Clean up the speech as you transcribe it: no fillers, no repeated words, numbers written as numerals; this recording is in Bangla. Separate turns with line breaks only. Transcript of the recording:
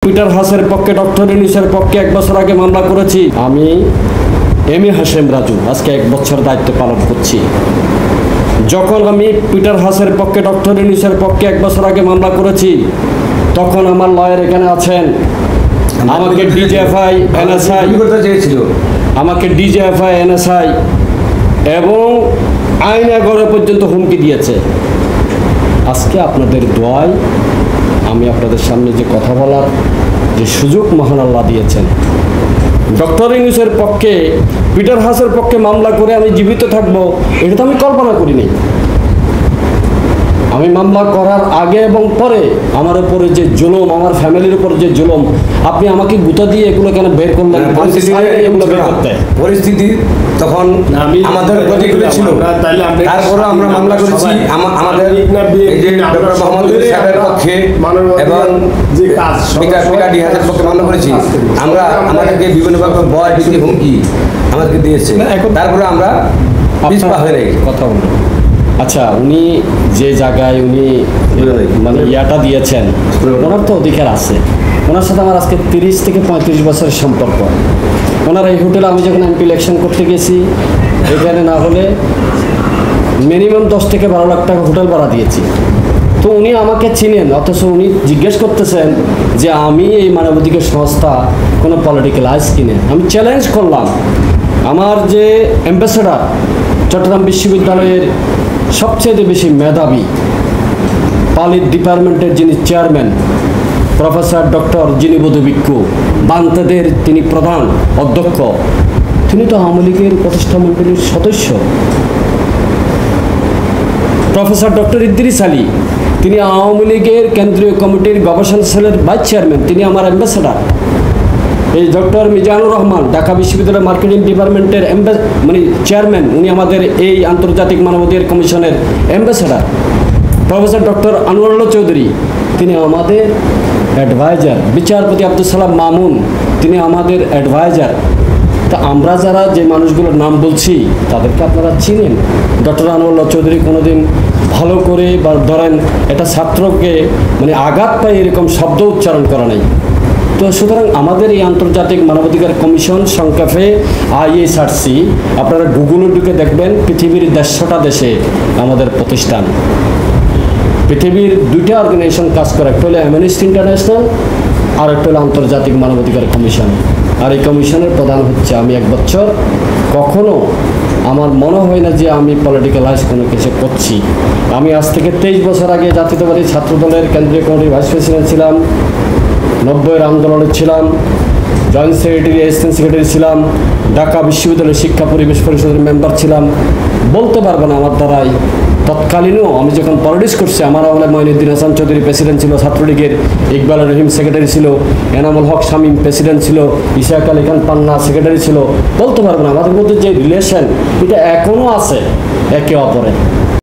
পিটার হাসের পক্ষে ডক্টর ইউনূসের পক্ষে 1 বছর আগে মামলা করেছি। আমি এম এ হাশেম রাজু আজকে 1 বছর দায়িত্ব পালন করছি। যখন আমি পিটার হাসের পক্ষে ডক্টর ইউনূসের পক্ষে 1 বছর আগে মামলা করেছি, তখন আমার লয়ার এখানে আছেন। আমাকে ডিজিএফআই এনএসআই আমাকে ডিজিএফআই এনএসআই এবং আইনাগরে পর্যন্ত হুমকি দিয়েছে। আজকে আপনাদের দোয়ায় আমি আপনাদের সামনে যে কথা বলার যে সুযোগ মহান আল্লাহ দিয়েছেন। ডক্টর ইউনূসের পক্ষে পিটার হাসের পক্ষে মামলা করে আমি জীবিত থাকব, এটা তো আমি কল্পনা করিনি। আমি মামলা করার আগে এবং পরে আমার উপরে যে জুলুম, আমার ফ্যামিলির উপর যে জুলুম, আপনি আমাকে গুতা দিয়ে এগুলো কেন বের করলেন?
পরিস্থিতি তখন আমাদের প্রতিকূলে ছিল, তারপরে আমরা মামলা করেছি আমাদের ডক্টর মোহাম্মদ ইউনূস সাহেবের পক্ষে এবং পিটার হাসের পক্ষে মামলা করেছি। আমরা আমাদেরকে বিভিন্নভাবে ভয় ভীতি হুমকি আমাদেরকে দিয়েছে, তারপরে আমরা পিছপা হয়ে যাই
কথা বলুন। আচ্ছা, উনি যে জায়গায় উনি মানে ইয়াটা দিয়েছেন, ওনার তো অধিকার আছে। ওনার সাথে আমার আজকে 30 থেকে 35 বছরের সম্পর্ক। ওনার এই হোটেলে আমি যখন এমপি ইলেকশন করতে গেছি, এখানে না হলে মিনিমাম 10 থেকে 12 লাখ টাকা হোটেল ভাড়া দিয়েছি। তো উনি আমাকে চিনেন, অথচ উনি জিজ্ঞেস করতেছেন যে আমি এই মানবাধিকার সংস্থা কোনো পলিটিক্যাল আইস কিনে। আমি চ্যালেঞ্জ করলাম আমার যে অ্যাম্বাসেডার, চট্টগ্রাম বিশ্ববিদ্যালয়ের সবচেয়ে বেশি মেধাবী পালিত ডিপার্টমেন্টের যিনি চেয়ারম্যান প্রফেসর ডক্টর জিনিবুদ্ধ ভিক্ষু, বান্তাদের তিনি প্রধান অধ্যক্ষ, তিনি তো আওয়ামী লীগের প্রতিষ্ঠা মণ্ডলীর সদস্য। প্রফেসর ডক্টর ইদ্রিস আলী, তিনি আওয়ামী লীগের কেন্দ্রীয় কমিটির গবেষণা সেলের ভাইস চেয়ারম্যান, তিনি আমার অ্যাম্বাসেডার। এই ডক্টর মিজানুর রহমান, ঢাকা বিশ্ববিদ্যালয় মার্কেটিং ডিপার্টমেন্টের মানে চেয়ারম্যান, উনি আমাদের এই আন্তর্জাতিক মানবাধিকার কমিশনের ambassador. Professor doctor Anwarullah Chowdhury, তিনি আমাদের অ্যাডভাইজার। বিচারপতি আব্দুল সালাম মামুন, তিনি আমাদের অ্যাডভাইজার। তা আমরা যারা যে মানুষগুলোর নাম বলছি তাদেরকে আপনারা চিনেন। ডক্টর আনোয়ারুল্লাহ চৌধুরী কোনোদিন ভালো করে বা ধরেন একটা ছাত্রকে মানে আঘাত পায় এরকম শব্দ উচ্চারণ করা নাই। তো সুতরাং আমাদের এই আন্তর্জাতিক মানবাধিকার কমিশন, সংক্ষেপে ISRC, আপনারা গুগলে ঢুকে দেখবেন পৃথিবীর 150টা দেশে আমাদের প্রতিষ্ঠান। পৃথিবীর 2টা অর্গানাইজেশন কাজ করে, একটা হলো অ্যামনেস্টি ইন্টারন্যাশনাল আর একটা হলো আন্তর্জাতিক মানবাধিকার কমিশন। আর এই কমিশনের প্রধান হচ্ছে আমি। 1 বছর কখনো আমার মনে হয় না যে আমি পলিটিক্যালাইজ কোনো কিছু করছি। আমি আজ থেকে 23 বছর আগে জাতীয়তাবাদী ছাত্র দলের কেন্দ্রীয় কমিটির ভাইস প্রেসিডেন্ট ছিলাম, 90-এর আন্দোলনে ছিলাম, জয়েন্ট সেক্রেটারি, অ্যাসিস্ট্যান্ট সেক্রেটারি ছিলাম, ঢাকা বিশ্ববিদ্যালয়ের শিক্ষা পরিবেশ পরিষদের মেম্বার ছিলাম। বলতে পারবো না আমার দ্বারাই তৎকালীনও আমি যখন পলিটিক্স করছি, আমার আমলে মঈনুদ্দিন হাসান চৌধুরী প্রেসিডেন্ট ছিল ছাত্রলীগের, ইকবাল রহিম সেক্রেটারি ছিল, এনামুল হক শামীম প্রেসিডেন্ট ছিল, ইশাক আলী খান পান্না সেক্রেটারি ছিল। বলতে পারবো না, আমাদের মধ্যে যে রিলেশন এটা এখনও আছে একে অপরের।